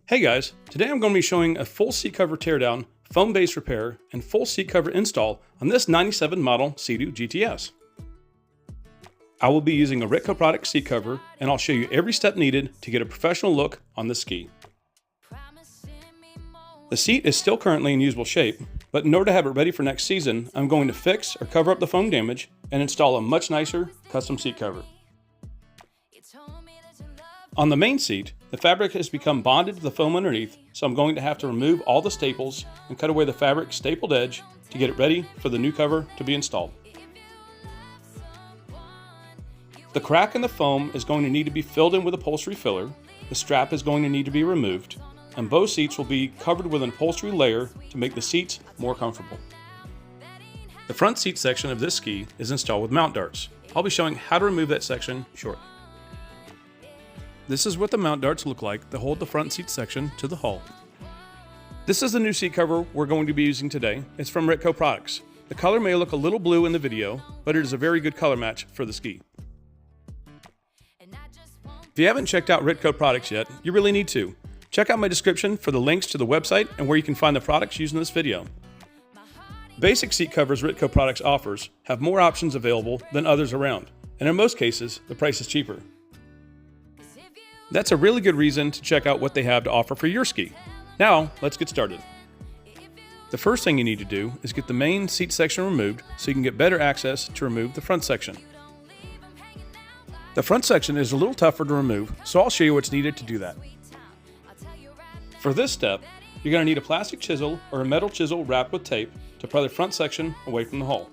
Hey guys, today I'm going to be showing a full seat cover teardown, foam base repair, and full seat cover install on this 97 model Sea-Doo GTS. I will be using a Ritco product seat cover, and I'll show you every step needed to get a professional look on the ski. The seat is still currently in usable shape, but in order to have it ready for next season, I'm going to fix or cover up the foam damage and install a much nicer custom seat cover. On the main seat, the fabric has become bonded to the foam underneath, so I'm going to have to remove all the staples and cut away the fabric stapled edge to get it ready for the new cover to be installed. The crack in the foam is going to need to be filled in with upholstery filler, the strap is going to need to be removed, and both seats will be covered with an upholstery layer to make the seats more comfortable. The front seat section of this ski is installed with mount darts. I'll be showing how to remove that section shortly. This is what the mount darts look like that hold the front seat section to the hull. This is the new seat cover we're going to be using today. It's from Ritco products. The color may look a little blue in the video, but it is a very good color match for the ski. If you haven't checked out Ritco products yet, you really need to. Check out my description for the links to the website and where you can find the products used in this video. Basic seat covers Ritco products offers have more options available than others around, and in most cases, the price is cheaper. That's a really good reason to check out what they have to offer for your ski. Now, let's get started. The first thing you need to do is get the main seat section removed so you can get better access to remove the front section. The front section is a little tougher to remove, so I'll show you what's needed to do that. For this step, you're going to need a plastic chisel or a metal chisel wrapped with tape to pry the front section away from the hull.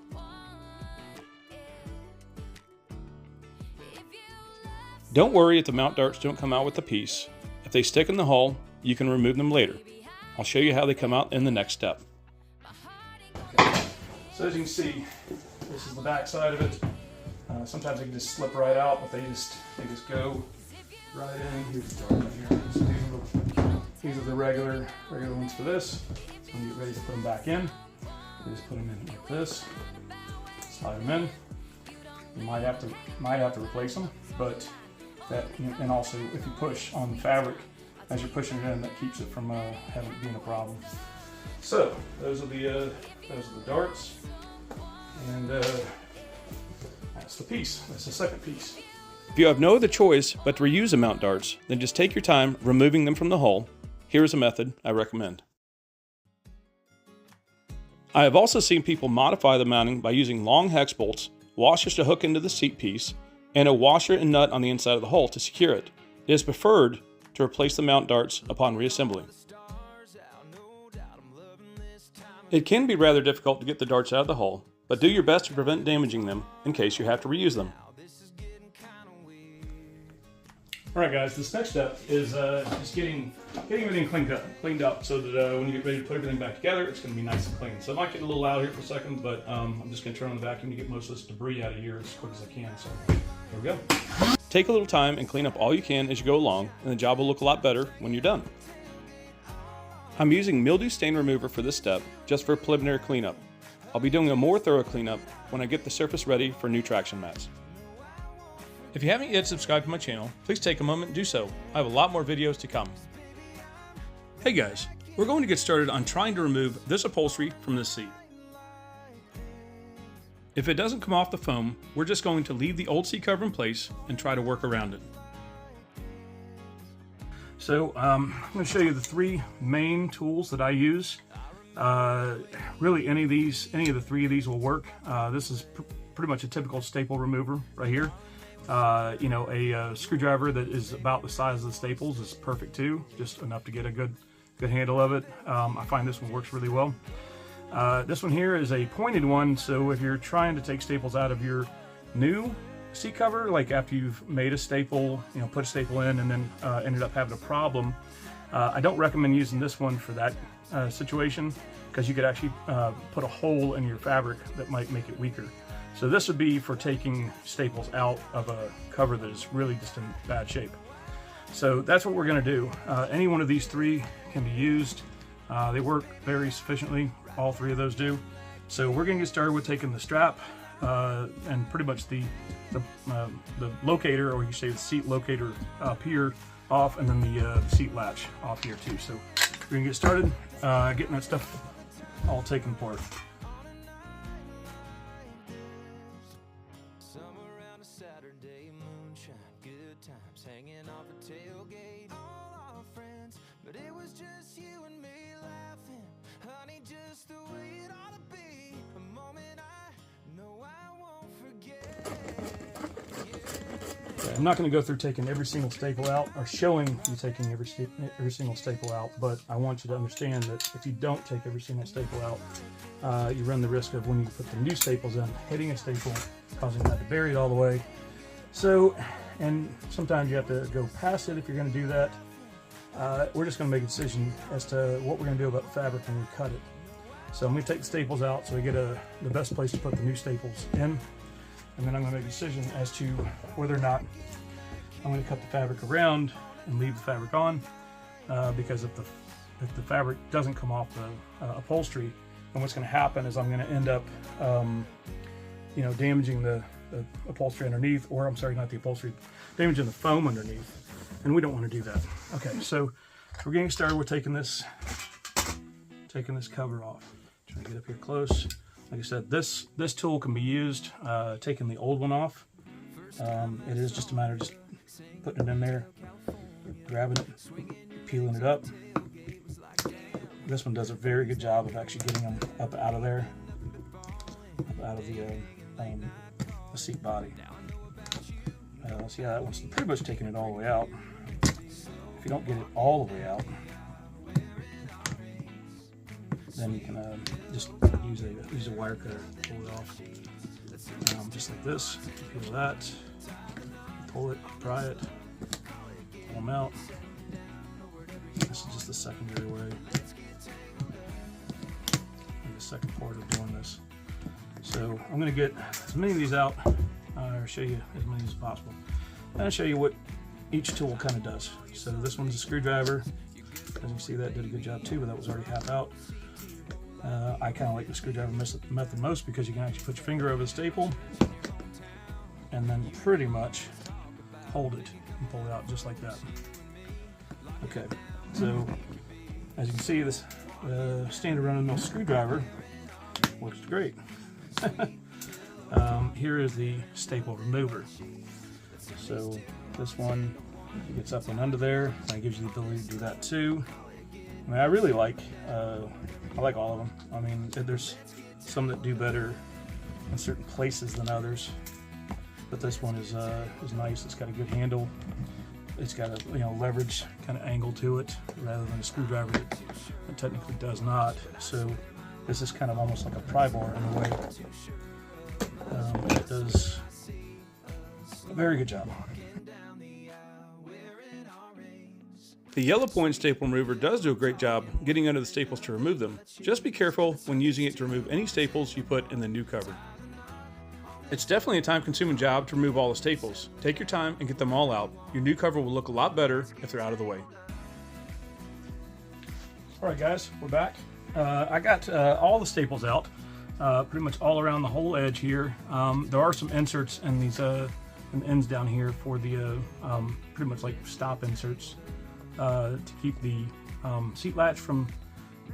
Don't worry if the mount darts don't come out with the piece. If they stick in the hull, you can remove them later. I'll show you how they come out in the next step. Okay. So as you can see, this is the back side of it. Sometimes they can just slip right out, but they just go right in. Here's the dart right here. So these are the regular ones for this. So when you get ready to put them back in, you just put them in like this. Slide them in. You might have to replace them, but and also if you push on the fabric as you're pushing it in, that keeps it from having it being a problem. So those are the darts, and that's the piece. That's the second piece. If you have no other choice but to reuse the mount darts, then just take your time removing them from the hull. Here is a method I recommend. I have also seen people modify the mounting by using long hex bolts, washers to hook into the seat piece, and a washer and nut on the inside of the hull to secure it. It is preferred to replace the mount darts upon reassembling. It can be rather difficult to get the darts out of the hull, but do your best to prevent damaging them in case you have to reuse them. Alright guys, this next step is just getting everything cleaned up so that when you get ready to put everything back together, it's going to be nice and clean. So it might get a little loud here for a second, but I'm just going to turn on the vacuum to get most of this debris out of here as quick as I can. So here we go. Take a little time and clean up all you can as you go along, and the job will look a lot better when you're done. I'm using mildew stain remover for this step, just for a preliminary cleanup. I'll be doing a more thorough cleanup when I get the surface ready for new traction mats. If you haven't yet subscribed to my channel, please take a moment and do so. I have a lot more videos to come. Hey guys, we're going to get started on trying to remove this upholstery from this seat. If it doesn't come off the foam, we're just going to leave the old seat cover in place and try to work around it. So I'm going to show you the three main tools that I use. Really any of the three of these will work. This is pretty much a typical staple remover right here. A screwdriver that is about the size of the staples is perfect too, just enough to get a good handle of it. I find this one works really well. This one here is a pointed one, so if you're trying to take staples out of your new seat cover, like after you've made a staple, put a staple in and then ended up having a problem, I don't recommend using this one for that situation, because you could actually put a hole in your fabric that might make it weaker. So this would be for taking staples out of a cover that is really just in bad shape. So that's what we're going to do. Any one of these three can be used. They work very sufficiently. All three of those do. So we're going to get started with taking the strap and pretty much the locator, or you say the seat locator up here, off, and then the seat latch off here too. So we're gonna get started getting that stuff all taken apart. I'm not going to go through taking every single staple out or showing you taking every single staple out, but I want you to understand that if you don't take every single staple out, you run the risk of, when you put the new staples in, hitting a staple, causing that to bury it all the way. So, and sometimes you have to go past it if you're going to do that. We're just going to make a decision as to what we're going to do about the fabric when we cut it. So I'm going to take the staples out so we get the best place to put the new staples in. And then I'm going to make a decision as to whether or not I'm going to cut the fabric around and leave the fabric on, because if the fabric doesn't come off the upholstery, then what's going to happen is I'm going to end up, damaging the upholstery underneath, or I'm sorry, not the upholstery, damaging the foam underneath, and we don't want to do that. Okay, so we're getting started. We're taking this cover off. Trying to get up here close. Like I said, this tool can be used taking the old one off. It is just a matter of just putting it in there, grabbing it, peeling it up. This one does a very good job of actually getting them up out of there, up out of the seat body. So yeah, that one's pretty much taking it all the way out. If you don't get it all the way out, then you can just use a wire cutter to pull it off, just like this. Peel that, pull it, pry it, pull them out. This is just the secondary way, and the second part of doing this. So I'm going to get as many of these out, or show you as many as possible, and I'll show you what each tool kind of does. So this one's a screwdriver. As you see, that did a good job too, but that was already half out. I kind of like the screwdriver method most because you can actually put your finger over the staple and then pretty much hold it and pull it out just like that. Okay, so as you can see, this standard run-of-the-mill screwdriver works great. Here is the staple remover. So this one gets up and under there, and it gives you the ability to do that too. I mean, I really like all of them. I mean, there's some that do better in certain places than others, but this one is nice. It's got a good handle. It's got a leverage kind of angle to it, rather than a screwdriver that technically does not. So this is kind of almost like a pry bar in a way. It does a very good job. The yellow point staple remover does do a great job getting under the staples to remove them. Just be careful when using it to remove any staples you put in the new cover. It's definitely a time-consuming job to remove all the staples. Take your time and get them all out. Your new cover will look a lot better if they're out of the way. Alright guys, we're back. I got all the staples out, pretty much all around the whole edge here. There are some inserts in these ends down here for the pretty much like stop inserts. To keep the seat latch from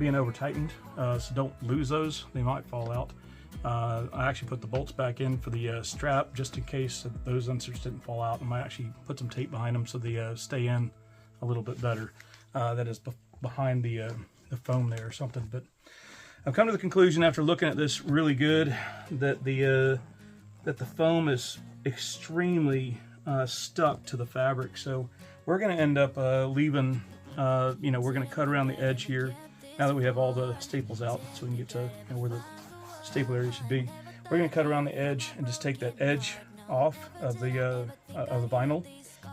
being over tightened, so don't lose those, they might fall out. I actually put the bolts back in for the strap just in case those inserts didn't fall out. I might actually put some tape behind them so they stay in a little bit better. That is behind the foam there or something. But I've come to the conclusion after looking at this really good that the foam is extremely stuck to the fabric. So we're going to end up leaving, we're going to cut around the edge here now that we have all the staples out, so we can get to where the staple area should be. We're going to cut around the edge and just take that edge off of the vinyl,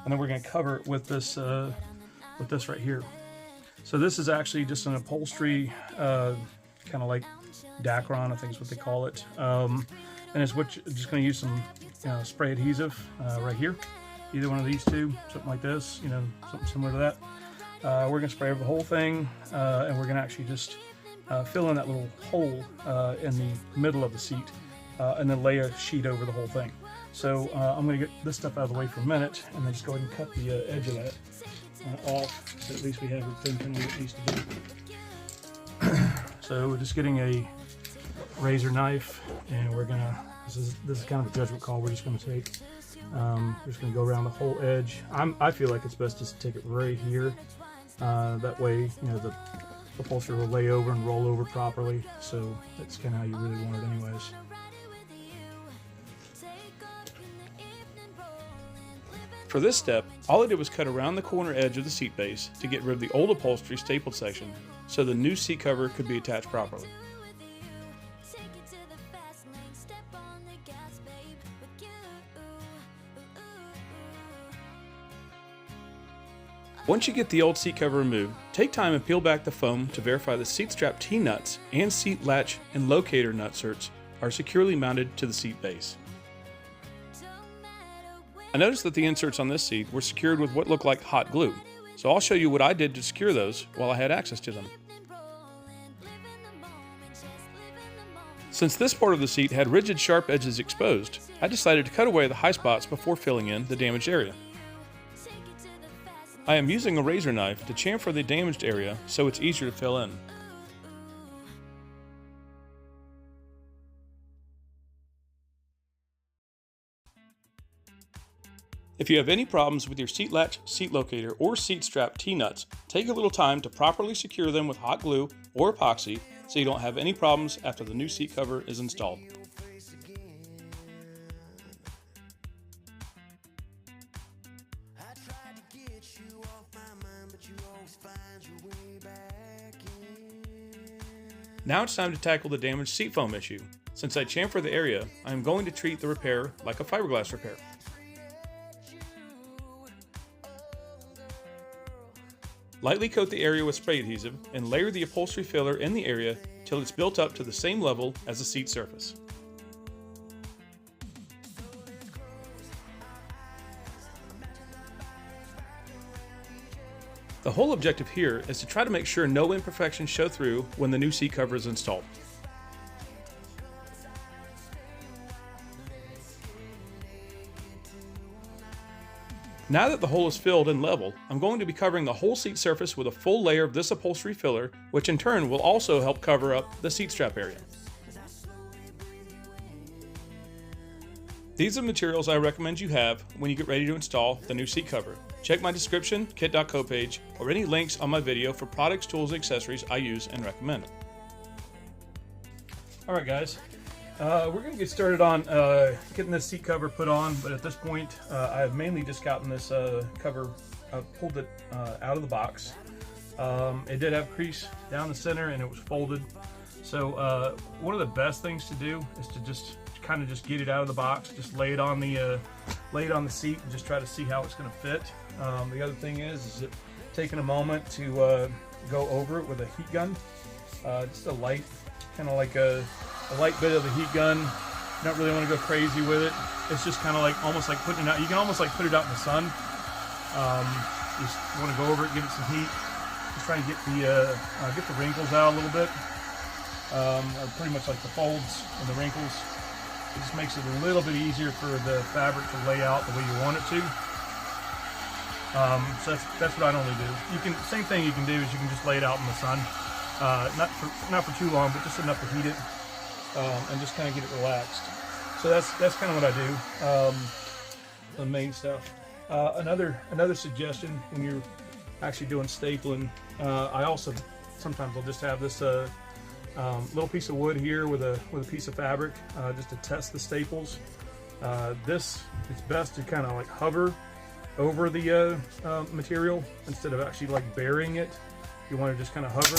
and then we're going to cover it with this right here. So this is actually just an upholstery, kind of like Dacron, I think is what they call it. And it's just going to use some spray adhesive right here. Either one of these two, something like this, something similar to that. We're going to spray over the whole thing, and we're going to actually just fill in that little hole in the middle of the seat, and then lay a sheet over the whole thing. So I'm going to get this stuff out of the way for a minute, and then just go ahead and cut the edge of that. off, so at least we have everything kind of where it needs to be. So we're just getting a razor knife, and we're gonna, this is kind of a judgment call we're just gonna take. We're just gonna go around the whole edge. I feel like it's best just to take it right here. That way, you know, the upholstery will lay over and roll over properly. So that's kind of how you really want it anyways. For this step, all I did was cut around the corner edge of the seat base to get rid of the old upholstery stapled section so the new seat cover could be attached properly. Once you get the old seat cover removed, take time and peel back the foam to verify the seat strap T-nuts and seat latch and locator nut certs are securely mounted to the seat base. I noticed that the inserts on this seat were secured with what looked like hot glue, so I'll show you what I did to secure those while I had access to them. Since this part of the seat had rigid sharp edges exposed, I decided to cut away the high spots before filling in the damaged area. I am using a razor knife to chamfer the damaged area so it's easier to fill in. If you have any problems with your seat latch, seat locator, or seat strap T-nuts, take a little time to properly secure them with hot glue or epoxy so you don't have any problems after the new seat cover is installed. Now it's time to tackle the damaged seat foam issue. Since I chamfer the area, I am going to treat the repair like a fiberglass repair. Lightly coat the area with spray adhesive and layer the upholstery filler in the area till it's built up to the same level as the seat surface. The whole objective here is to try to make sure no imperfections show through when the new seat cover is installed. Now that the hole is filled and level, I'm going to be covering the whole seat surface with a full layer of this upholstery filler, which in turn will also help cover up the seat strap area. These are the materials I recommend you have when you get ready to install the new seat cover. Check my description, kit.co page, or any links on my video for products, tools, and accessories I use and recommend. Alright guys, we're going to get started on getting this seat cover put on, but at this point I've mainly just gotten this cover, pulled it out of the box. It did have a crease down the center and it was folded. So one of the best things to do is to just kind of just get it out of the box, just lay it on the seat and just try to see how it's going to fit. The other thing is it taking a moment to go over it with a heat gun, just a light, kind of like a light bit of the heat gun. You don't really want to go crazy with it. It's just kind of like almost like putting it out. You can almost like put it out in the sun. Just want to go over it, give it some heat. Just try and get the wrinkles out a little bit. Pretty much like the folds and the wrinkles. It just makes it a little bit easier for the fabric to lay out the way you want it to. So that's what I normally do. You can, same thing you can do is you can just lay it out in the sun. Not for too long, but just enough to heat it, and just kind of get it relaxed. So that's kind of what I do. The main stuff. Another suggestion when you're actually doing stapling, I also sometimes I'll just have this little piece of wood here with a piece of fabric, just to test the staples. This, it's best to kind of like hover over the material instead of actually like burying it. You want to just kind of hover,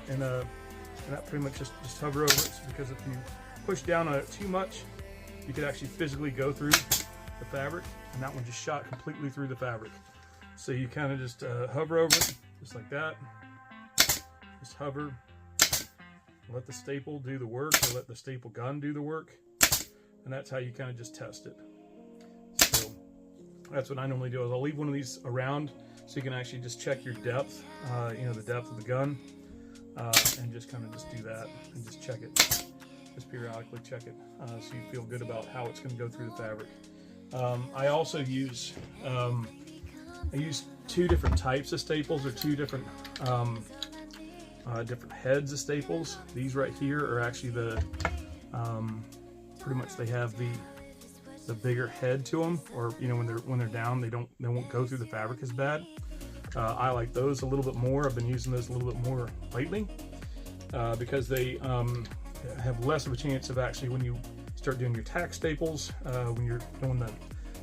and that pretty much just hover over it, because if you push down on it too much, you could actually physically go through the fabric, and that one just shot completely through the fabric. So you kind of just hover over it, just like that. Just hover. Let the staple do the work, or let the staple gun do the work, and that's how you kind of just test it. So that's what I normally do. Is I'll leave one of these around so you can actually just check your depth, the depth of the gun, and just kind of just do that and just check it, just periodically check it, so you feel good about how it's going to go through the fabric. I also use two different types of staples, or two different different heads of staples. These right here are actually the pretty much they have the bigger head to them, or you know, when they're down, they won't go through the fabric as bad. I like those a little bit more. I've been using those a little bit more lately because they have less of a chance of actually, when you start doing your tack staples, when you're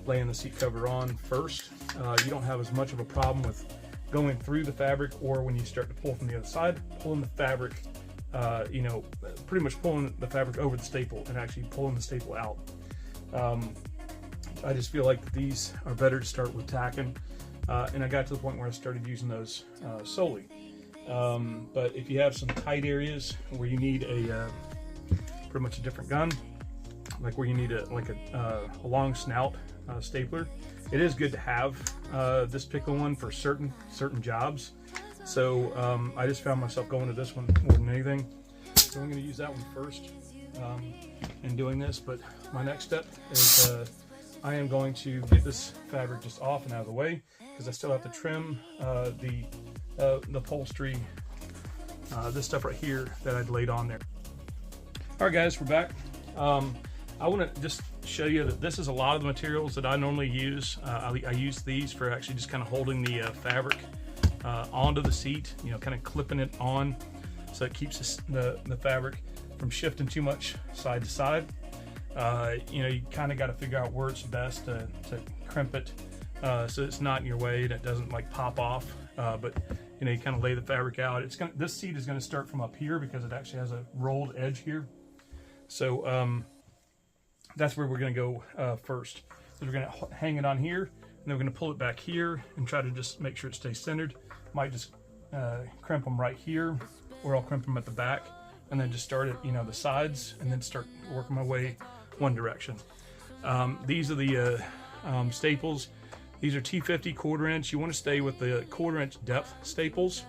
laying the seat cover on first, you don't have as much of a problem with going through the fabric, or when you start to pull from the other side, pulling the fabric, you know, pretty much pulling the fabric over the staple and actually pulling the staple out. I just feel like these are better to start with tacking, and I got to the point where I started using those solely. But if you have some tight areas where you need a pretty much a different gun, like where you need a long snout stapler, it is good to have this particular one for certain jobs. So I just found myself going to this one more than anything. So I'm going to use that one first in doing this. But my next step is I am going to get this fabric just off and out of the way, because I still have to trim the upholstery, this stuff right here that I'd laid on there. All right, guys, we're back. I want to just show you that this is a lot of the materials that I normally use. I use these for actually just kind of holding the fabric onto the seat, you know, kind of clipping it on, so it keeps the fabric from shifting too much side to side. You know, you kind of got to figure out where it's best to crimp it so it's not in your way and it doesn't like pop off. But you know, you kind of lay the fabric out. This seat is going to start from up here because it actually has a rolled edge here. So that's where we're going to go first. So we're going to hang it on here, and then we're going to pull it back here and try to just make sure it stays centered. Might just crimp them right here, or I'll crimp them at the back, and then just start at, you know, the sides, and then start working my way one direction. These are the staples. These are T50 1/4 inch. You want to stay with the 1/4 inch depth staples.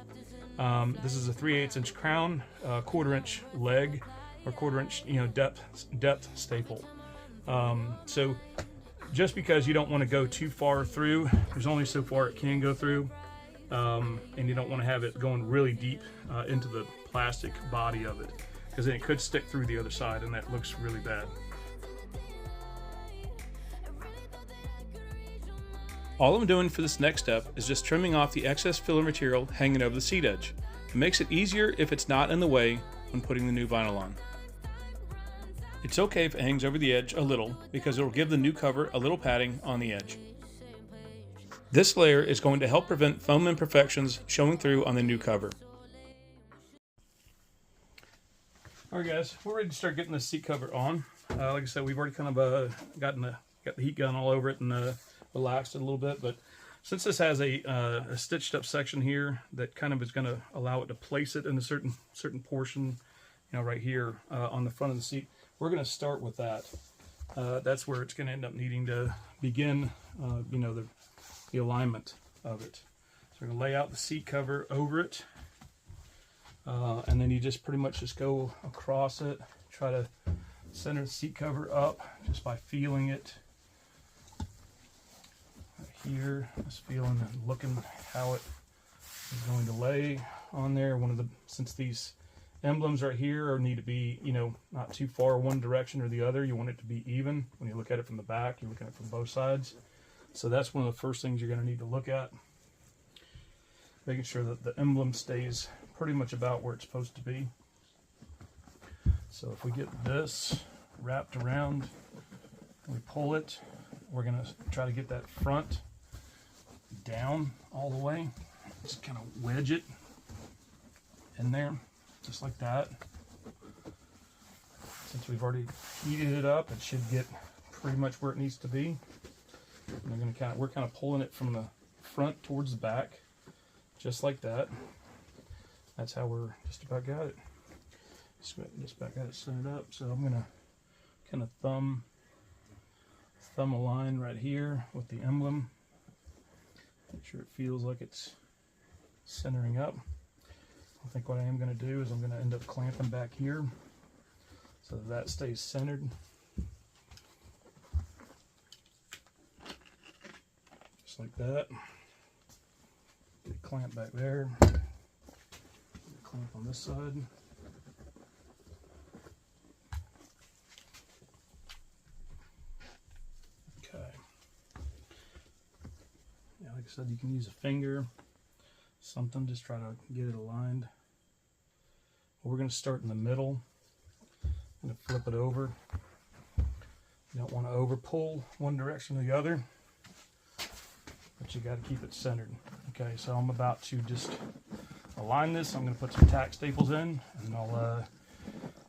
This is a 3/8 inch crown, 1/4 inch leg, or 1/4 inch, you know, depth staple. So just because you don't want to go too far through, there's only so far it can go through, and you don't want to have it going really deep into the plastic body of it, because then it could stick through the other side, and that looks really bad. All I'm doing for this next step is just trimming off the excess filler material hanging over the seat edge. It makes it easier if it's not in the way when putting the new vinyl on. It's okay if it hangs over the edge a little, because it will give the new cover a little padding on the edge. This layer is going to help prevent foam imperfections showing through on the new cover. Alright guys, we're ready to start getting the seat cover on. Like I said, we've already kind of got the heat gun all over it and relaxed it a little bit, but since this has a stitched up section here that kind of is going to allow it to place it in a certain portion, you know, right here on the front of the seat, we're going to start with that. That's where it's going to end up needing to begin, you know, the alignment of it. So we're going to lay out the seat cover over it, and then you just pretty much just go across it, try to center the seat cover up just by feeling it right here, just feeling and looking how it is going to lay on there. Since these emblems right here need to be, you know, not too far one direction or the other, you want it to be even. When you look at it from the back, you're looking at it from both sides. So that's one of the first things you're going to need to look at, making sure that the emblem stays pretty much about where it's supposed to be. So if we get this wrapped around and we pull it, we're going to try to get that front down all the way. Just kind of wedge it in there, just like that. Since we've already heated it up, it should get pretty much where it needs to be. And we're kind of pulling it from the front towards the back, just like that. That's how we're just about got it. Just about got it centered up. So I'm gonna kind of thumb a line right here with the emblem. Make sure it feels like it's centering up. I think what I am going to do is I'm going to end up clamping back here so that stays centered. Just like that. clamp back there. Clamp on this side. Okay. Yeah, like I said, you can use a finger, something, just try to get it aligned. We're going to start in the middle. I'm going to flip it over. You don't want to over pull one direction or the other, but you got to keep it centered. Okay, so I'm about to just align this. I'm going to put some tack staples in, and I'll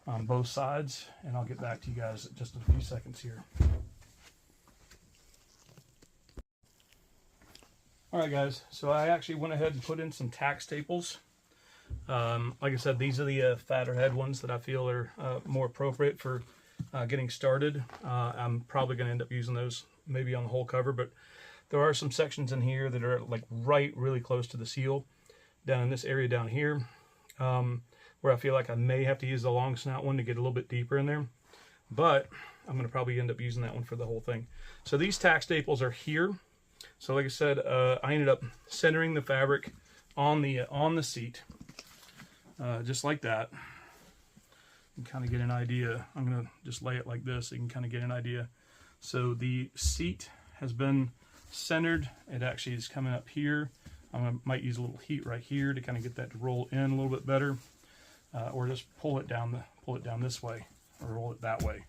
on both sides, and I'll get back to you guys in just a few seconds here. Alright guys, so I actually went ahead and put in some tack staples. Like I said, these are the fatter head ones that I feel are more appropriate for getting started. I'm probably going to end up using those maybe on the whole cover, but there are some sections in here that are like really close to the seal, down in this area down here, where I feel like I may have to use the long snout one to get a little bit deeper in there, but I'm going to probably end up using that one for the whole thing. So these tack staples are here. So like I said, I ended up centering the fabric on the seat, just like that. You can kind of get an idea. I'm going to just lay it like this so you can kind of get an idea. So the seat has been centered. It actually is coming up here. Might use a little heat right here to kind of get that to roll in a little bit better, or just pull it down this way, or roll it that way.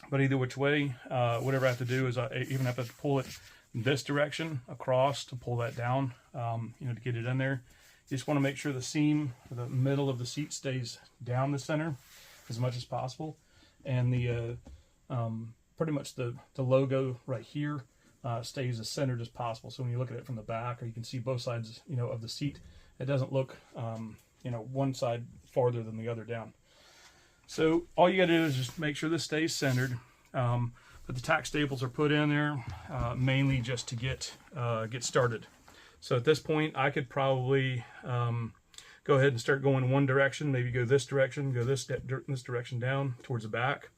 But either which way, whatever I have to do is I even have to pull it this direction across to pull that down, you know, to get it in there. You just want to make sure the seam, the middle of the seat, stays down the center as much as possible, and the pretty much the logo right here stays as centered as possible. So when you look at it from the back, or you can see both sides, you know, of the seat, it doesn't look, you know, one side farther than the other down. So all you got to do is just make sure this stays centered. But the tack staples are put in there mainly just to get started. So at this point, I could probably go ahead and start going one direction, maybe go this direction, go this direction down towards the back.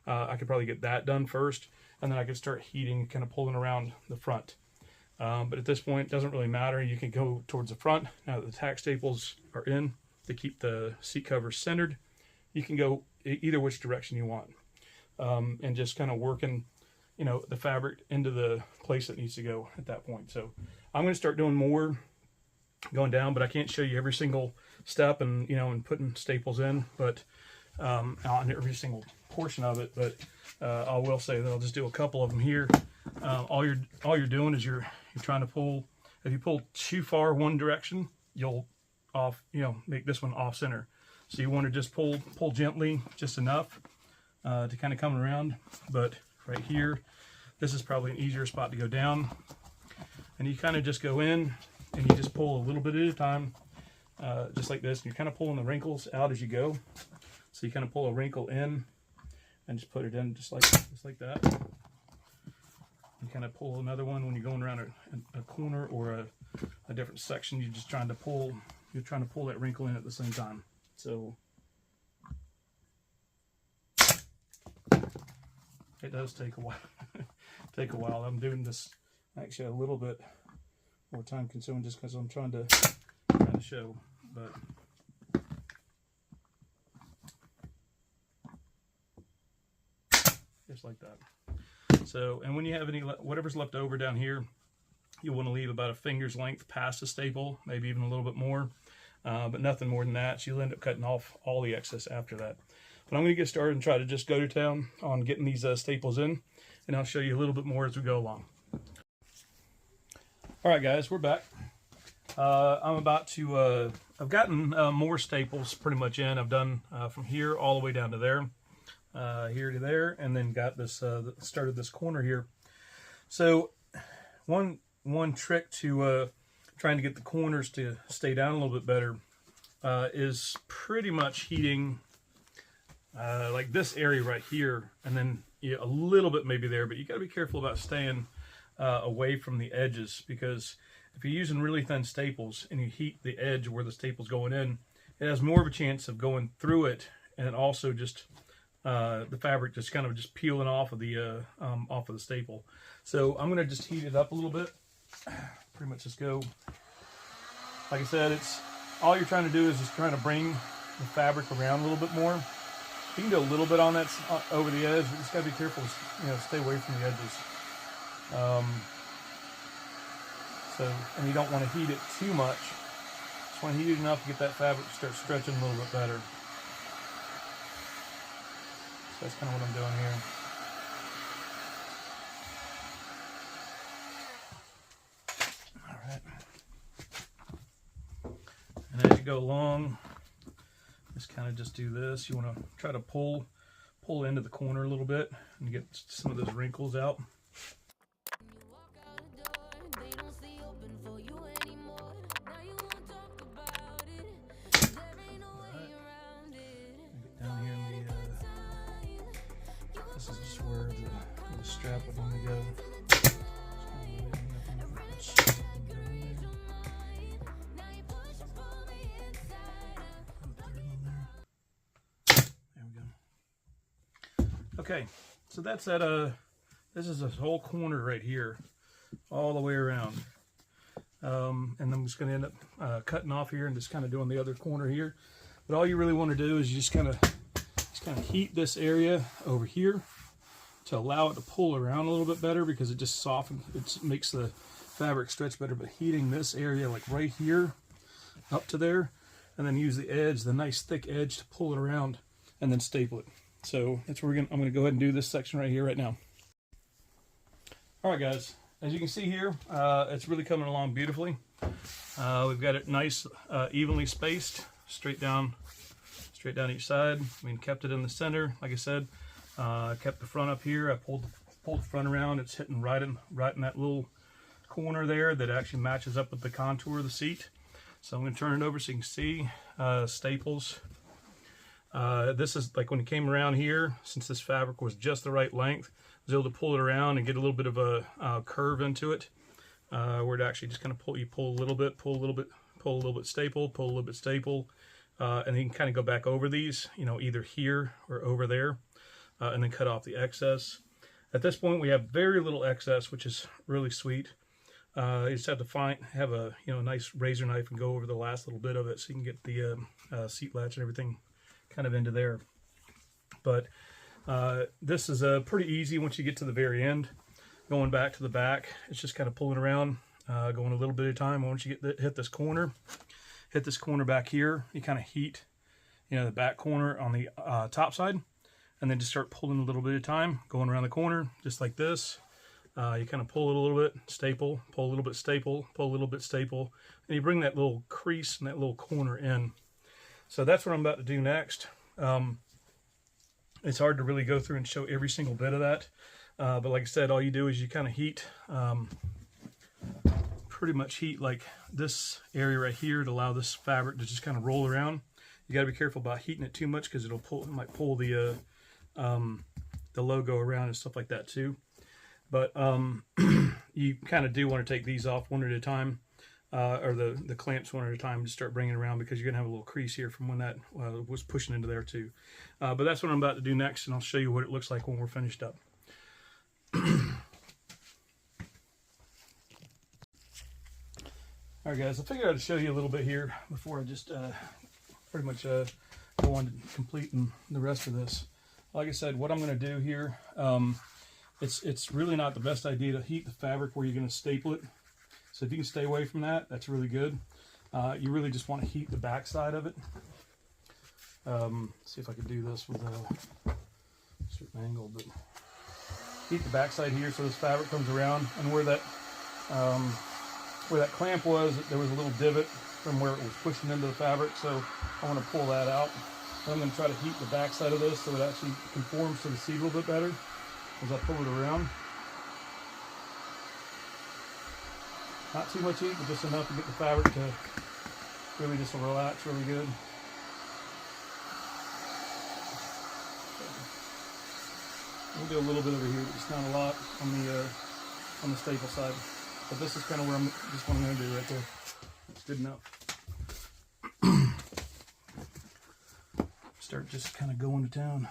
I could probably get that done first, and then I could start heating, kind of pulling around the front. But at this point, it doesn't really matter. You can go towards the front. Now that the tack staples are in to keep the seat cover centered, you can go either which direction you want, and just kind of working, you know, the fabric into the place that needs to go at that point. So I'm going to start doing more going down, but I can't show you every single step and, you know, and putting staples in, but on every single portion of it. But I will say that I'll just do a couple of them here. All you're doing is you're trying to pull. If you pull too far one direction, you'll make this one off center. So you want to just pull gently, just enough to kind of come around. But right here, this is probably an easier spot to go down. And you kind of just go in and you just pull a little bit at a time, just like this. And you're kind of pulling the wrinkles out as you go. So you kind of pull a wrinkle in and just put it in just like that. You kind of pull another one when you're going around a corner or a different section. You're just trying to pull. You're trying to pull that wrinkle in at the same time. So it does take a while. I'm doing this actually a little bit more time consuming just because I'm trying to show, but just like that. So, and when you have whatever's left over down here, you want to leave about a finger's length past the staple, maybe even a little bit more. But nothing more than that. So you'll end up cutting off all the excess after that. But I'm going to get started and try to just go to town on getting these staples in, and I'll show you a little bit more as we go along. All right, guys, we're back. I'm about to. I've gotten more staples pretty much in. I've done from here all the way down to there, here to there, and then got this started this corner here. So one trick to trying to get the corners to stay down a little bit better is pretty much heating like this area right here, and then a little bit maybe there, but you got to be careful about staying away from the edges, because if you're using really thin staples and you heat the edge where the staple's going in, it has more of a chance of going through it, and also just the fabric just kind of just peeling off of the staple. So I'm going to just heat it up a little bit. pretty much just go, like I said, it's all you're trying to do is just trying to bring the fabric around a little bit more. You can go a little bit on that over the edge, but you just gotta be careful to stay away from the edges. And you don't want to heat it too much. Just want to heat it enough to get that fabric to start stretching a little bit better. So that's kind of what I'm doing here. And as you go along, just kind of just do this. You want to try to pull into the corner a little bit and get some of those wrinkles out. Down here in this is just where the strap would want to go. Okay, so that's at this is a whole corner right here, all the way around. And I'm just going to end up cutting off here and just kind of doing the other corner here. But all you really want to do is you just kind of heat this area over here to allow it to pull around a little bit better, because it just softens, it makes the fabric stretch better. But heating this area like right here up to there, and then use the edge, the nice thick edge, to pull it around and then staple it. So that's where I'm going to go ahead and do this section right here right now. All right, guys, as you can see here, it's really coming along beautifully. We've got it nice, evenly spaced, straight down each side. Kept it in the center, like I said. Kept the front up here. I pulled the front around. It's hitting right in that little corner there that actually matches up with the contour of the seat. So I'm going to turn it over so you can see staples. This is like when it came around here, since this fabric was just the right length, I was able to pull it around and get a little bit of a curve into it, where it actually just kind of pull a little bit, pull a little bit staple, pull a little bit staple, and you can kind of go back over these, either here or over there, and then cut off the excess. At this point, we have very little excess, which is really sweet. You just have to have a nice razor knife and go over the last little bit of it so you can get the seat latch and everything kind of into there. But this is pretty easy once you get to the very end. Going back to the back, it's just kind of pulling around, going a little bit at a time. Once you hit this corner back here, you kind of heat the back corner on the top side, and then just start pulling a little bit at a time, going around the corner just like this. You kind of pull it a little bit, staple, pull a little bit, staple, pull a little bit, staple, and you bring that little crease and that little corner in. So that's what I'm about to do next. It's hard to really go through and show every single bit of that. But like I said, all you do is you kind of heat, pretty much heat like this area right here to allow this fabric to just kind of roll around. You got to be careful about heating it too much, because it might pull the logo around and stuff like that too. But you kind of do want to take these off one at a time. Or the clamps one at a time, and just start bringing it around, because you're going to have a little crease here from when that was pushing into there too. But that's what I'm about to do next, and I'll show you what it looks like when we're finished up. Alright guys, I figured I'd show you a little bit here before I just pretty much go on to completing the rest of this. Like I said, what I'm going to do here, it's really not the best idea to heat the fabric where you're going to staple it. So if you can stay away from that, that's really good. You really just want to heat the back side of it. See if I can do this with a certain angle, but heat the back side here so this fabric comes around, and where that clamp was, there was a little divot from where it was pushing into the fabric, so I want to pull that out. I'm going to try to heat the back side of this so it actually conforms to the seat a little bit better as I pull it around. Not too much heat, but just enough to get the fabric to really just relax really good. We'll do a little bit over here, but just not a lot on the staple side. But this is kind of where just what I'm going to do right there. It's good enough. Start just kind of going to town.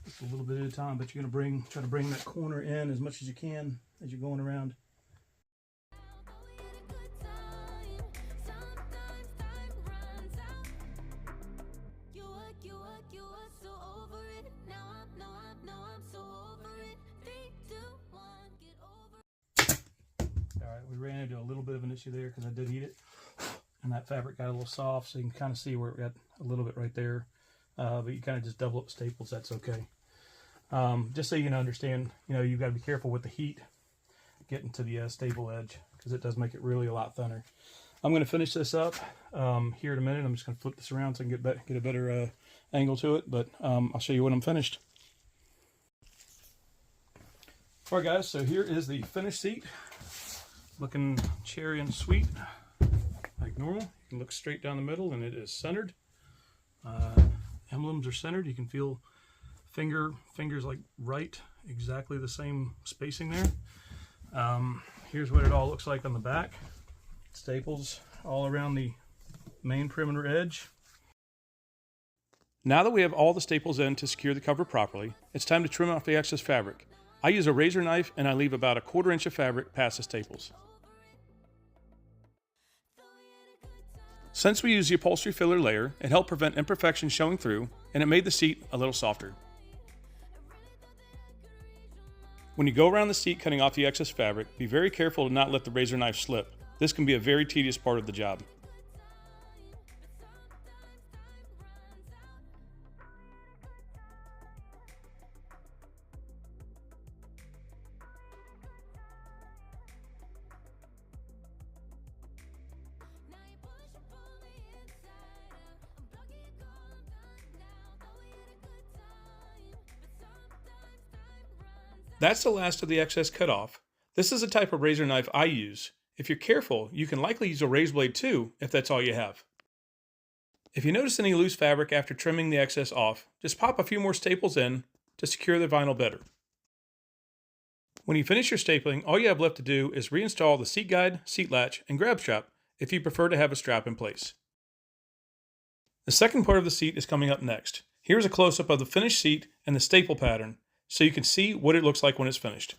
Just a little bit at a time, but you're going to try to bring that corner in as much as you can as you're going around. right, we ran into a little bit of an issue there because I did heat it, and that fabric got a little soft, so you can kind of see where it got a little bit right there. But you kind of just double up staples, that's okay. Just so you can understand, you've got to be careful with the heat getting to the staple edge, because it does make it really a lot thinner. I'm going to finish this up here in a minute. I'm just going to flip this around so I can get a better angle to it, but I'll show you when I'm finished. All right, guys, so here is the finished seat. Looking cherry and sweet, like normal. You can look straight down the middle, and it is centered. Emblems are centered. You can feel fingers like right, exactly the same spacing there. Here's what it all looks like on the back. Staples all around the main perimeter edge. Now that we have all the staples in to secure the cover properly, it's time to trim off the excess fabric. I use a razor knife, and I leave about 1/4 inch of fabric past the staples. Since we use the upholstery filler layer, it helped prevent imperfections showing through, and it made the seat a little softer. When you go around the seat cutting off the excess fabric, be very careful to not let the razor knife slip. This can be a very tedious part of the job. That's the last of the excess cut off. This is the type of razor knife I use. If you're careful, you can likely use a razor blade too, if that's all you have. If you notice any loose fabric after trimming the excess off, just pop a few more staples in to secure the vinyl better. When you finish your stapling, all you have left to do is reinstall the seat guide, seat latch, and grab strap if you prefer to have a strap in place. The second part of the seat is coming up next. Here's a close-up of the finished seat and the staple pattern, so you can see what it looks like when it's finished.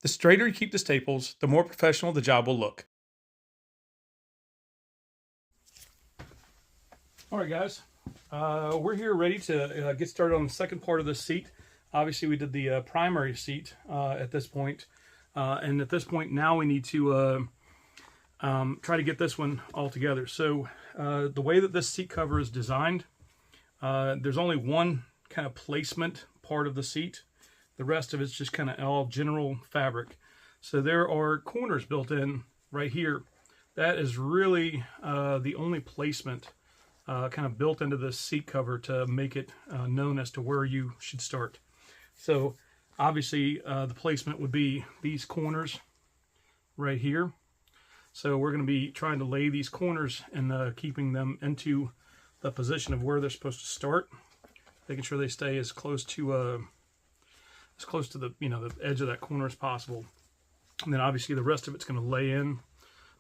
The straighter you keep the staples, the more professional the job will look. All right, guys, we're here ready to get started on the second part of the seat. Obviously, we did the primary seat at this point, and at this point now we need to try to get this one all together. So the way that this seat cover is designed, there's only one kind of placement part of the seat. The rest of it's just kind of all general fabric. So there are corners built in right here. That is really the only placement kind of built into this seat cover to make it known as to where you should start. So obviously the placement would be these corners right here. So we're going to be trying to lay these corners and keeping them into the position of where they're supposed to start, making sure they stay as close to the the edge of that corner as possible. And then obviously the rest of it's going to lay in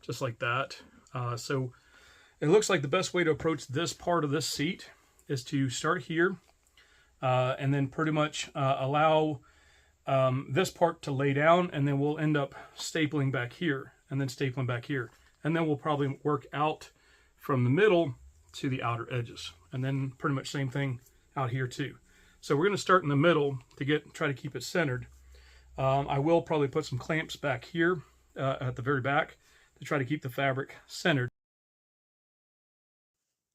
just like that. So it looks like the best way to approach this part of this seat is to start here and then pretty much allow this part to lay down, and then we'll end up stapling back here and then stapling back here. And then we'll probably work out from the middle to the outer edges, and then pretty much same thing out here too. So we're going to start in the middle to try to keep it centered. I will probably put some clamps back here at the very back to try to keep the fabric centered.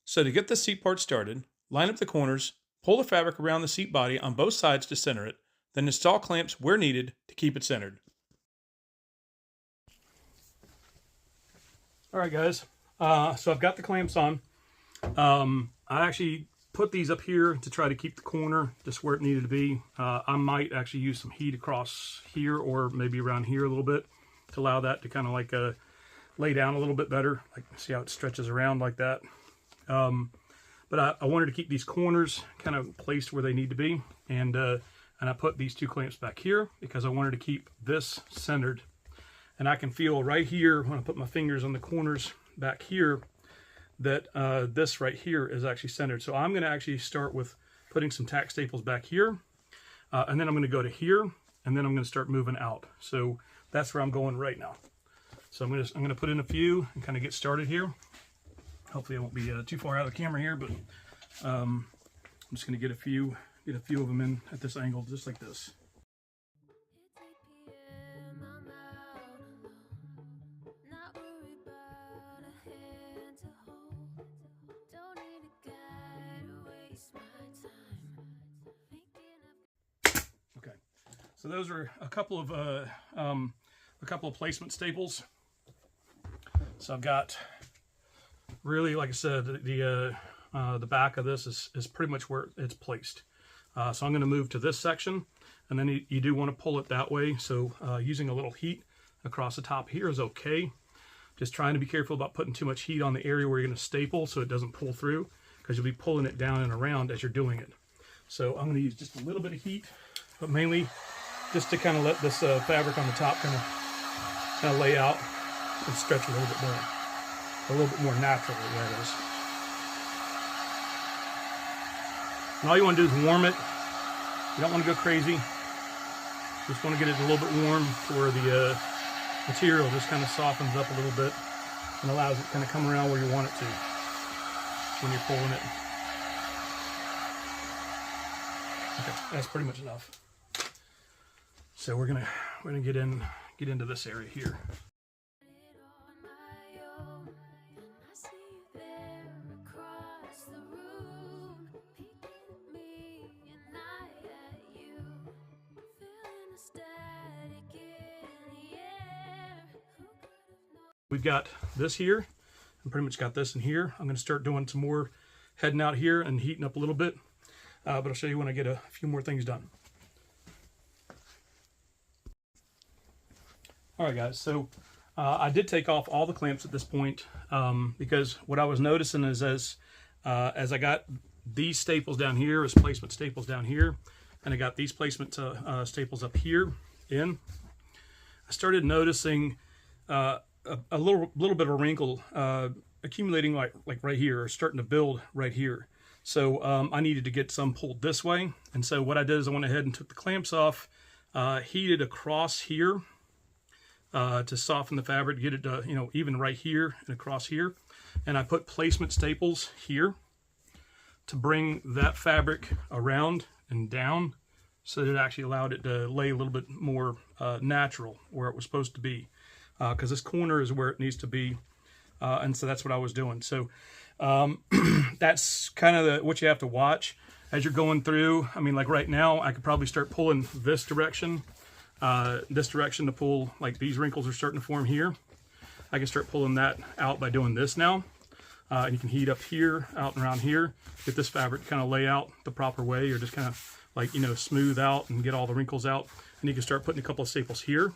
So to get the seat part started, line up the corners, pull the fabric around the seat body on both sides to center it, then install clamps where needed to keep it centered. All right, guys, so I've got the clamps on. I actually put these up here to try to keep the corner just where it needed to be. I might actually use some heat across here or maybe around here a little bit to allow that to kind of like lay down a little bit better. Like, see how it stretches around like that. But I wanted to keep these corners kind of placed where they need to be, and I put these two clamps back here because I wanted to keep this centered. And I can feel right here when I put my fingers on the corners back here that this right here is actually centered. So I'm going to actually start with putting some tack staples back here, and then I'm going to go to here, and then I'm going to start moving out. So that's where I'm going right now. So I'm going to put in a few and kind of get started here. Hopefully I won't be too far out of the camera here, but I'm just going to get a few of them in at this angle, just like this. So those are a couple of placement staples. So I've got, really, like I said, the back of this is pretty much where it's placed. So I'm going to move to this section, and then you do want to pull it that way. So using a little heat across the top here is okay. Just trying to be careful about putting too much heat on the area where you're going to staple so it doesn't pull through, because you'll be pulling it down and around as you're doing it. So I'm going to use just a little bit of heat, but mainly just to kind of let this fabric on the top kind of lay out and stretch a little bit more naturally. That is. And all you want to do is warm it. You don't want to go crazy. Just want to get it a little bit warm to where the material just kind of softens up a little bit and allows it to kind of come around where you want it to when you're pulling it. Okay, that's pretty much enough. So we're gonna get into this area here. We've got this here, and pretty much got this in here. I'm going to start doing some more heading out here and heating up a little bit, but I'll show you when I get a few more things done. All right, guys, so I did take off all the clamps at this point, because what I was noticing is as I got these staples down here as placement staples down here, and I got these placement staples up here in, I started noticing a little bit of a wrinkle accumulating like right here, or starting to build right here. So I needed to get some pulled this way, and so what I did is I went ahead and took the clamps off, heated across here to soften the fabric, get it even right here and across here, and I put placement staples here to bring that fabric around and down, so that it actually allowed it to lay a little bit more natural where it was supposed to be. Because this corner is where it needs to be, and so that's what I was doing. So that's kind of what you have to watch as you're going through. I mean, like right now, I could probably start pulling this direction to pull, like these wrinkles are starting to form here. I can start pulling that out by doing this now. And you can heat up here, out and around here, get this fabric kind of lay out the proper way, or just kind of like, smooth out and get all the wrinkles out. And you can start putting a couple of staples here.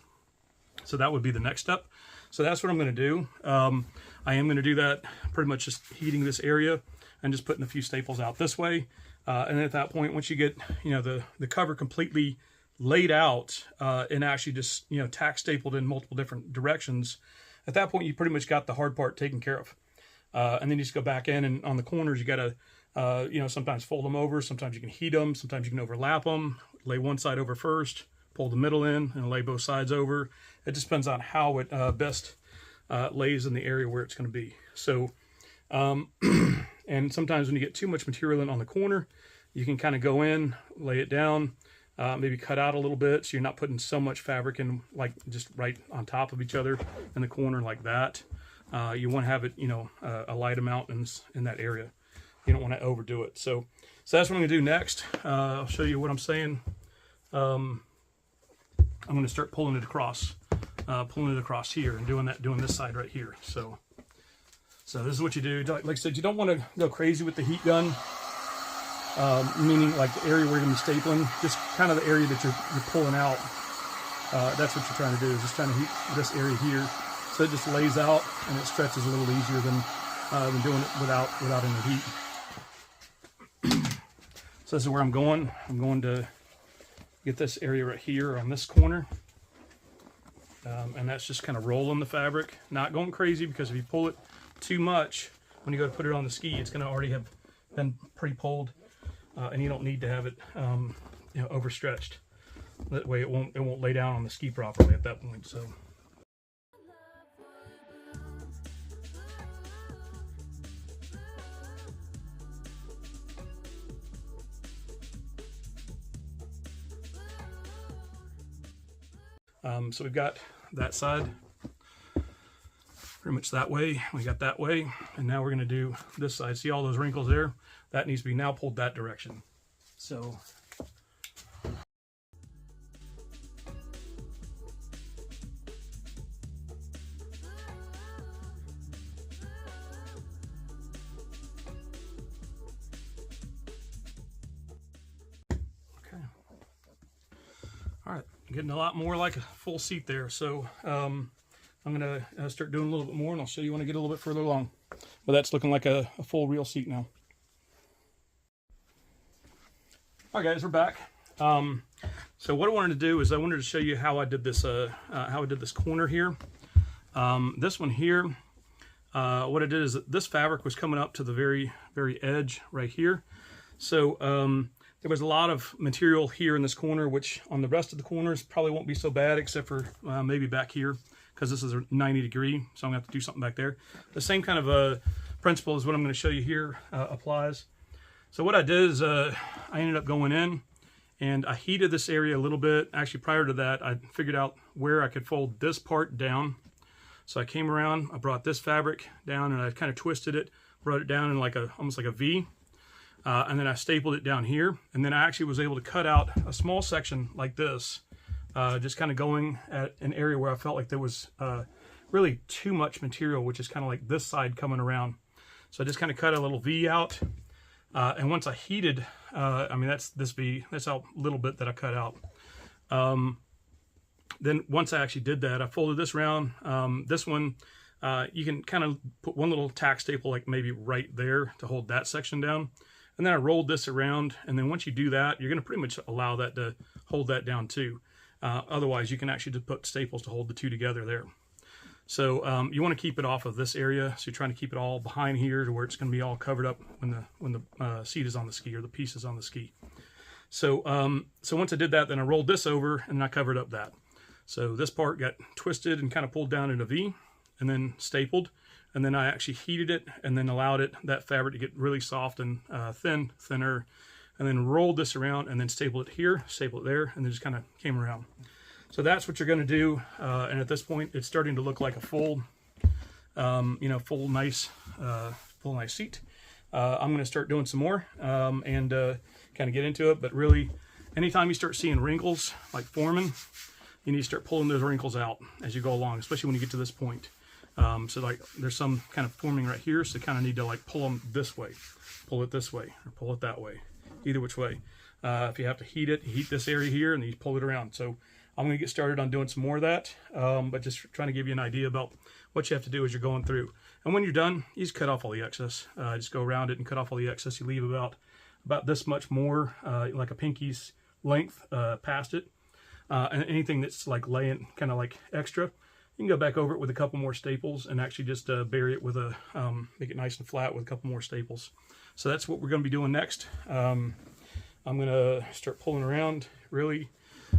So that would be the next step. So that's what I'm going to do. I am going to do that pretty much just heating this area and just putting a few staples out this way. And at that point, once you get the cover completely laid out and actually just tack stapled in multiple different directions, at that point you pretty much got the hard part taken care of. And then you just go back in, and on the corners you got to sometimes fold them over, sometimes you can heat them, sometimes you can overlap them, lay one side over first, pull the middle in, and lay both sides over. It just depends on how it best lays in the area where it's going to be. So, and sometimes when you get too much material in on the corner, you can kind of go in, lay it down, maybe cut out a little bit, so you're not putting so much fabric in, like just right on top of each other in the corner like that. You want to have it, a light amount in that area. You don't want to overdo it. So that's what I'm going to do next. I'll show you what I'm saying. I'm going to start pulling it across here and doing this side right here. So this is what you do. Like I said, you don't want to go crazy with the heat gun, meaning like the area where you're going to be stapling, just kind of the area that you're pulling out. That's what you're trying to do, is just trying to heat this area here, so it just lays out and it stretches a little easier than doing it without any heat. So this is where I'm going. I'm going to get this area right here on this corner, and that's just kind of rolling the fabric, not going crazy, because if you pull it too much when you go to put it on the ski, it's going to already have been pre-pulled, and you don't need to have it overstretched. That way it won't lay down on the ski properly at that point. So so we've got that side pretty much that way. We got that way, and now we're going to do this side. See all those wrinkles there? That needs to be now pulled that direction. So getting a lot more like a full seat there. So I'm going to start doing a little bit more, and I'll show you when I get a little bit further along. But that's looking like a full real seat now. All right, guys, we're back. So what I wanted to do is I wanted to show you how I did this corner here. This one here, what I did is that this fabric was coming up to the very edge right here. So there was a lot of material here in this corner, which on the rest of the corners probably won't be so bad, except for maybe back here, because this is a 90 degree, so I'm gonna have to do something back there. The same kind of principle as what I'm gonna show you here applies. So what I did is I ended up going in and I heated this area a little bit. Actually, prior to that, I figured out where I could fold this part down. So I came around, I brought this fabric down, and I kind of twisted it, brought it down in like almost like a V, and then I stapled it down here. And then I actually was able to cut out a small section like this, just kind of going at an area where I felt like there was really too much material, which is kind of like this side coming around. So I just kind of cut a little V out. And once I heated, I mean, that's this V, that's how little bit that I cut out. Then once I actually did that, I folded this around. This one, you can kind of put one little tack staple, like maybe right there to hold that section down. And then I rolled this around. And then once you do that, you're going to pretty much allow that to hold that down too. Otherwise, you can actually just put staples to hold the two together there. So you want to keep it off of this area. So you're trying to keep it all behind here to where it's going to be all covered up when the seat is on the ski, or the piece is on the ski. So so once I did that, then I rolled this over and I covered up that. So this part got twisted and kind of pulled down in a V, and then stapled. And then I actually heated it and then allowed that fabric to get really soft and thinner, and then rolled this around and then stapled it here, stapled it there, and then just kind of came around. So that's what you're going to do, and at this point, it's starting to look like a full, full nice seat. I'm going to start doing some more and kind of get into it. But really, anytime you start seeing wrinkles like forming, you need to start pulling those wrinkles out as you go along, especially when you get to this point. So like there's some kind of forming right here, so you kind of need to like pull them this way, pull it this way, or pull it that way, either which way. If you have to heat this area here, and then you pull it around. So I'm going to get started on doing some more of that, but just trying to give you an idea about what you have to do as you're going through. And when you're done, you just cut off all the excess. Just go around it and cut off all the excess. You leave about this much more, like a pinky's length past it. And anything that's like laying kind of like extra, you can go back over it with a couple more staples and actually just bury it with make it nice and flat with a couple more staples. So that's what we're going to be doing next. I'm going to start pulling around really.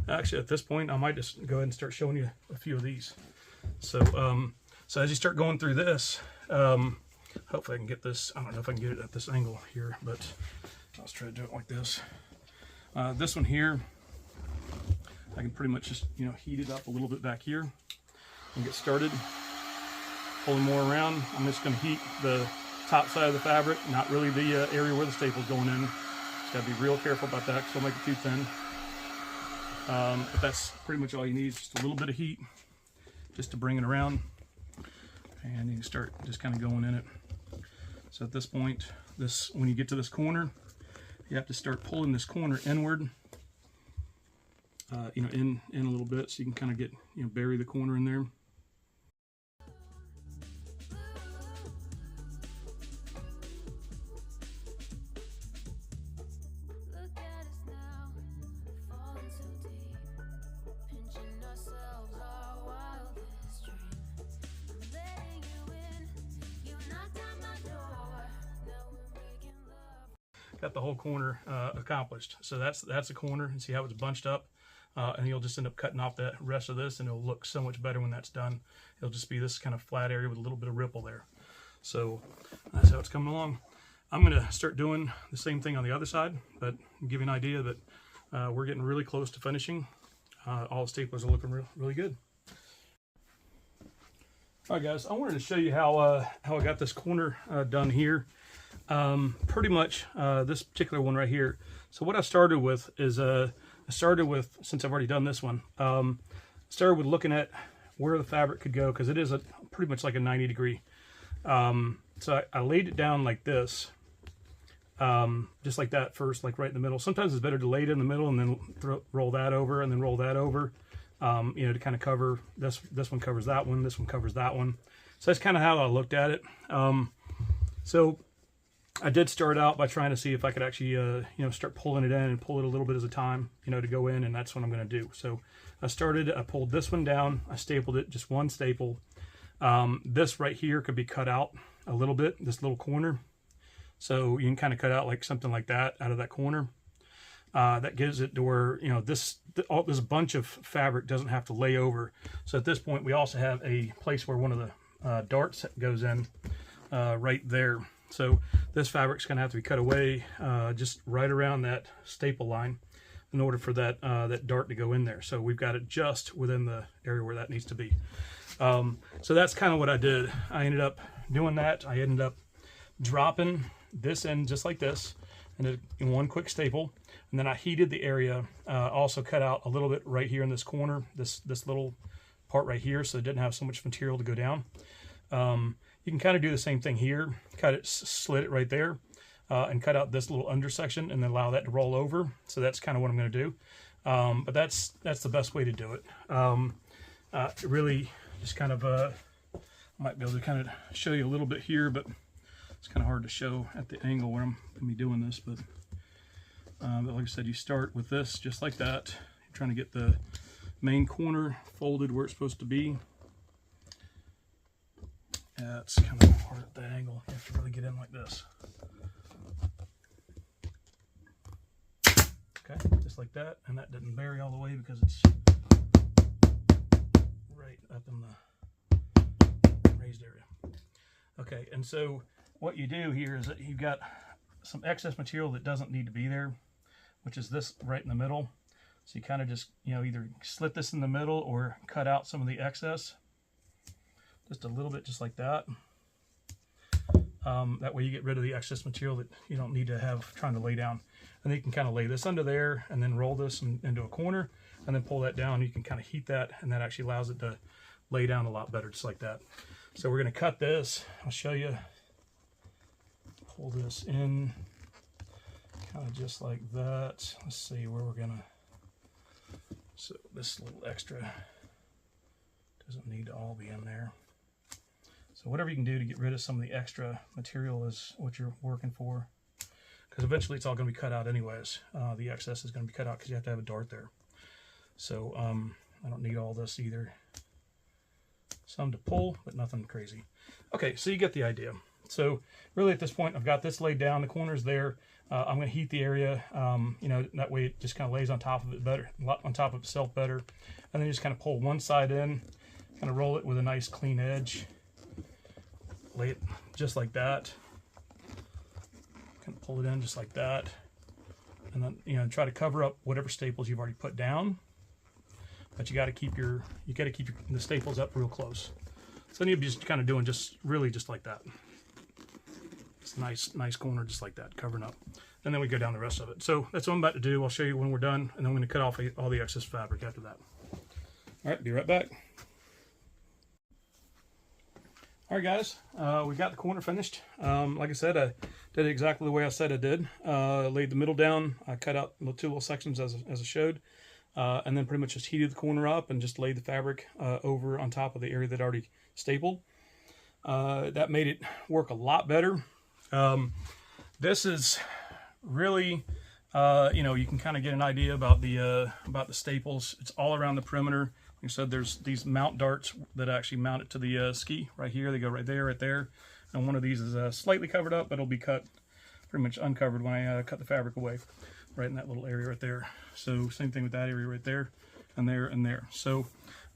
Actually, at this point, I might just go ahead and start showing you a few of these. So, so as you start going through this, hopefully I can get this. I don't know if I can get it at this angle here, but let's try to do it like this. This one here, I can pretty much just heat it up a little bit back here and get started pulling more around. I'm just going to heat the top side of the fabric, not really the area where the staple's going in. Just got to be real careful about that, because don't make it too thin. But that's pretty much all you need, just a little bit of heat just to bring it around, and you can start just kind of going in it. So at this point, when you get to this corner, you have to start pulling this corner inward, in a little bit, so you can kind of get, bury the corner in there. Got the whole corner accomplished. So that's the corner, and see how it's bunched up, and you'll just end up cutting off the rest of this, and it'll look so much better when that's done. It'll just be this kind of flat area with a little bit of ripple there. So that's how it's coming along. I'm going to start doing the same thing on the other side, but give you an idea that we're getting really close to finishing. All the staplers are looking really good. All right, guys, I wanted to show you how I got this corner done here. Pretty much this particular one right here. So what I started with is since I've already done this one, started with looking at where the fabric could go, because it is pretty much like a 90 degree. So I laid it down like this, just like that first, like right in the middle. Sometimes it's better to lay it in the middle and then roll that over and then roll that over, you know, to kind of cover this. This one covers that one. This one covers that one. So that's kind of how I looked at it. So I did start out by trying to see if I could actually, you know, start pulling it in and pull it a little bit at a time, you know, to go in, and that's what I'm going to do. So I pulled this one down, I stapled it, just one staple. This right here could be cut out a little bit, this little corner. So you can kind of cut out like something like that out of that corner. That gives it to where, you know, this bunch of fabric doesn't have to lay over. So at this point, we also have a place where one of the darts goes in right there. So this fabric's going to have to be cut away just right around that staple line in order for that that dart to go in there. So we've got it just within the area where that needs to be. So that's kind of what I did. I ended up doing that. I ended up dropping this in just like this, and in one quick staple, and then I heated the area. Also cut out a little bit right here in this corner, this little part right here, so it didn't have so much material to go down. You can kind of do the same thing here. Slit it right there, and cut out this little under section, and then allow that to roll over. So that's kind of what I'm going to do. But that's the best way to do it. Really, just kind of I might be able to kind of show you a little bit here, but it's kind of hard to show at the angle where I'm going to be doing this. But like I said, you start with this just like that. You're trying to get the main corner folded where it's supposed to be. Yeah, it's kind of hard at that angle. You have to really get in like this. Okay, just like that. And that didn't bury all the way because it's right up in the raised area. Okay, and so what you do here is that you've got some excess material that doesn't need to be there, which is this right in the middle. So you kind of just, you know, either slit this in the middle or cut out some of the excess. Just a little bit, just like that. That way you get rid of the excess material that you don't need to have trying to lay down. And then you can kind of lay this under there and then roll this into a corner and then pull that down. You can kind of heat that, and that actually allows it to lay down a lot better, just like that. So we're going to cut this. I'll show you. Pull this in kind of just like that. Let's see where we're going to. So this little extra doesn't need to all be in there. So whatever you can do to get rid of some of the extra material is what you're working for, because eventually it's all going to be cut out anyways. The excess is going to be cut out because you have to have a dart there. So I don't need all this either. Some to pull, but nothing crazy. Okay, so you get the idea. So really at this point, I've got this laid down. The corner's there. I'm going to heat the area. You know, that way it just kind of lays on top of it better, on top of itself better. And then you just kind of pull one side in, kind of roll it with a nice clean edge. Lay it just like that. Kind of pull it in just like that. And then, you know, try to cover up whatever staples you've already put down. But you got to keep the staples up real close. So then you'll be just kind of doing just like that. It's a nice corner just like that, covering up. And then we go down the rest of it. So that's what I'm about to do. I'll show you when we're done, and then I'm going to cut off all the excess fabric after that. All right, be right back. All right, guys, we got the corner finished. Like I said, I did it exactly the way I said I did. Laid the middle down. I cut out the two little sections as I showed, and then pretty much just heated the corner up and just laid the fabric over on top of the area that I already stapled. That made it work a lot better. This is really, you know, you can kind of get an idea about the staples. It's all around the perimeter. Like I said, there's these mount darts that actually mount it to the ski right here. They go right there. And one of these is slightly covered up, but it'll be cut pretty much uncovered when I cut the fabric away, right in that little area right there. So same thing with that area right there, and there, and there. So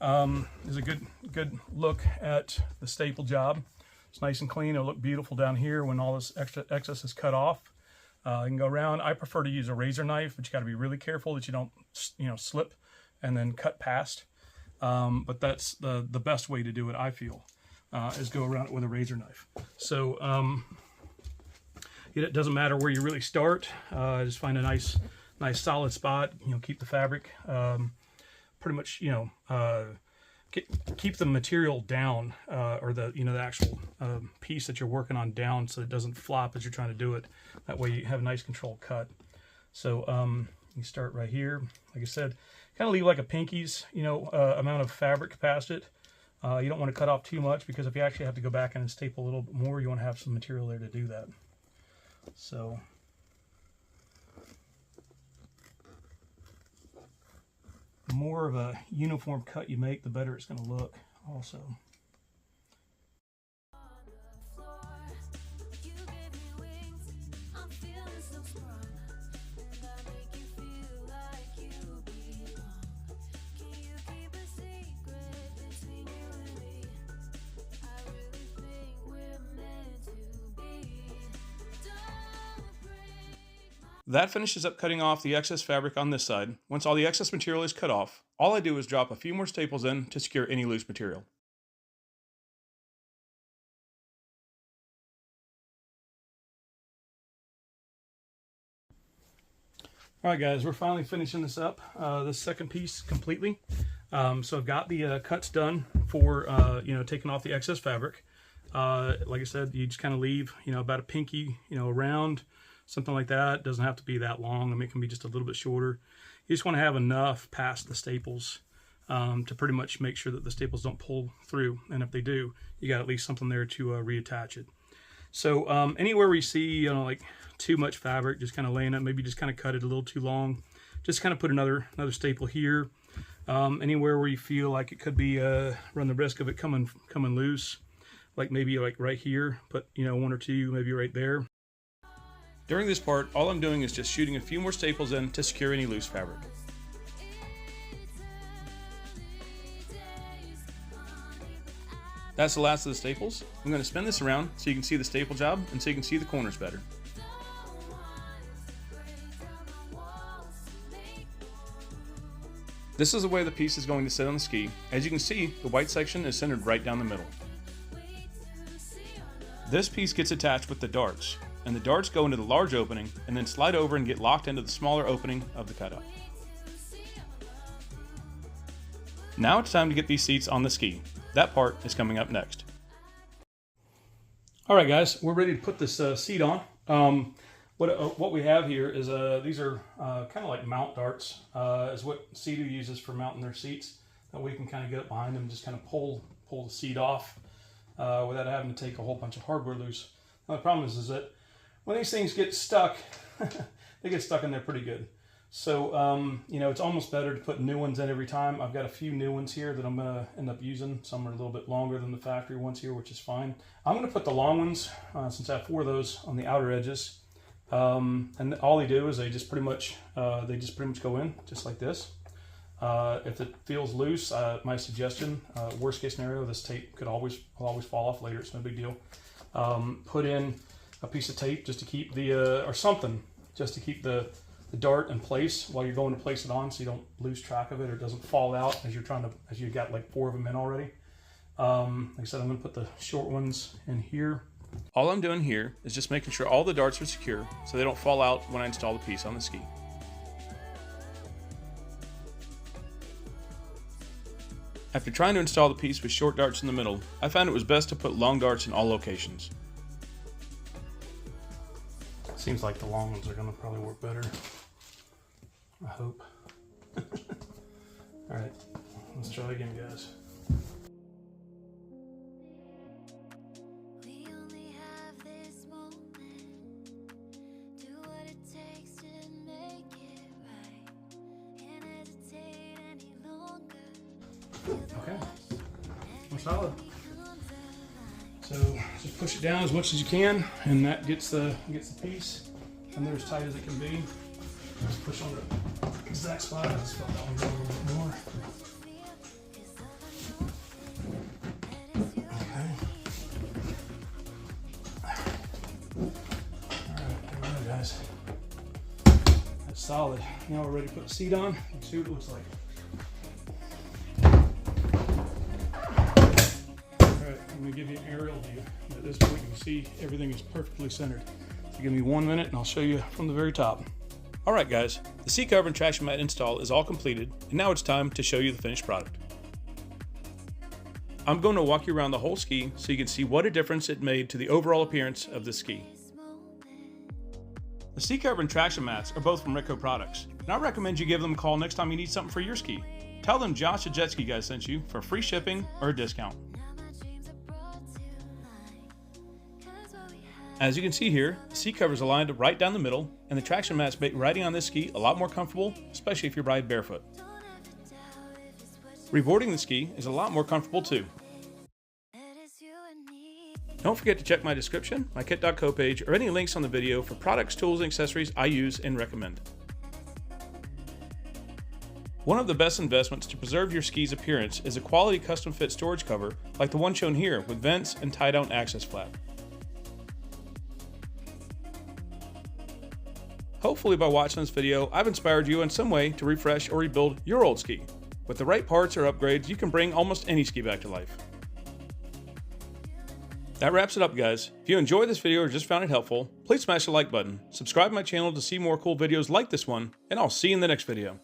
there's a good look at the staple job. It's nice and clean. It'll look beautiful down here when all this excess is cut off. You can go around. I prefer to use a razor knife, but you got to be really careful that you don't, you know, slip and then cut past. But that's the best way to do it, I feel, is go around it with a razor knife. So it doesn't matter where you really start. Just find a nice solid spot. You know, keep the fabric pretty much, you know, keep the material down, or the the actual piece that you're working on down, so it doesn't flop as you're trying to do it. That way you have a nice controlled cut. So you start right here. Like I said, kind of leave like a pinky's amount of fabric past it. You don't want to cut off too much, because if you actually have to go back and staple a little bit more, you want to have some material there to do that. So the more of a uniform cut you make, the better it's going to look also. That finishes up cutting off the excess fabric on this side. Once all the excess material is cut off, all I do is drop a few more staples in to secure any loose material. Alright guys, we're finally finishing this up, this second piece completely. So I've got the cuts done for taking off the excess fabric. Like I said, you just kind of leave about a pinky around. Something like that. It doesn't have to be that long. I mean, it can be just a little bit shorter. You just want to have enough past the staples to pretty much make sure that the staples don't pull through. And if they do, you got at least something there to reattach it. So anywhere we see, like too much fabric, just kind of laying up, maybe just kind of cut it a little too long. Just kind of put another staple here. Anywhere where you feel like it could be run the risk of it coming loose, like maybe like right here, put one or two maybe right there. During this part, all I'm doing is just shooting a few more staples in to secure any loose fabric. That's the last of the staples. I'm going to spin this around so you can see the staple job and so you can see the corners better. This is the way the piece is going to sit on the ski. As you can see, the white section is centered right down the middle. This piece gets attached with the darts, and the darts go into the large opening and then slide over and get locked into the smaller opening of the cutout. Now it's time to get these seats on the ski. That part is coming up next. Alright guys, we're ready to put this seat on. What we have here is these are kind of like mount darts, is what Sea-Doo uses for mounting their seats. That way you can kind of get up behind them and just kind of pull the seat off without having to take a whole bunch of hardware loose. Now the problem is that when these things get stuck, they get stuck in there pretty good. So, it's almost better to put new ones in every time. I've got a few new ones here that I'm going to end up using. Some are a little bit longer than the factory ones here, which is fine. I'm going to put the long ones, since I have 4 of those, on the outer edges. And all they do is they just pretty much go in, just like this. If it feels loose, my suggestion, worst case scenario, this tape will always fall off later. It's no big deal. Put in a piece of tape just to keep the, or something, just to keep the dart in place while you're going to place it on, so you don't lose track of it or it doesn't fall out as you've got like 4 of them in already. Like I said, I'm going to put the short ones in here. All I'm doing here is just making sure all the darts are secure so they don't fall out when I install the piece on the ski. After trying to install the piece with short darts in the middle, I found it was best to put long darts in all locations. Seems like the long ones are going to probably work better. I hope. Alright, let's try again, guys. Okay, we're solid. So just push it down as much as you can, and that gets the piece and they're as tight as it can be. Just push on the exact spot. I just felt that one go a little bit more. Okay. Alright, there we go, guys. That's solid. Now we're ready to put the seat on. Let's see what it looks like. I'm going to give you an aerial view. At this point you can see everything is perfectly centered. So give me 1 minute and I'll show you from the very top. Alright guys, the seat cover and traction mat install is all completed, and now it's time to show you the finished product. I'm going to walk you around the whole ski so you can see what a difference it made to the overall appearance of the ski. The seat cover and traction mats are both from Ritco products, and I recommend you give them a call next time you need something for your ski. Tell them Josh the Jetski guy sent you for free shipping or a discount. As you can see here, the seat cover is aligned right down the middle, and the traction mats make riding on this ski a lot more comfortable, especially if you ride barefoot. Reboarding the ski is a lot more comfortable too. Don't forget to check my description, my kit.co page, or any links on the video for products, tools, and accessories I use and recommend. One of the best investments to preserve your ski's appearance is a quality custom fit storage cover like the one shown here with vents and tie-down access flap. Hopefully by watching this video, I've inspired you in some way to refresh or rebuild your old ski. With the right parts or upgrades, you can bring almost any ski back to life. That wraps it up, guys. If you enjoyed this video or just found it helpful, please smash the like button, subscribe to my channel to see more cool videos like this one, and I'll see you in the next video.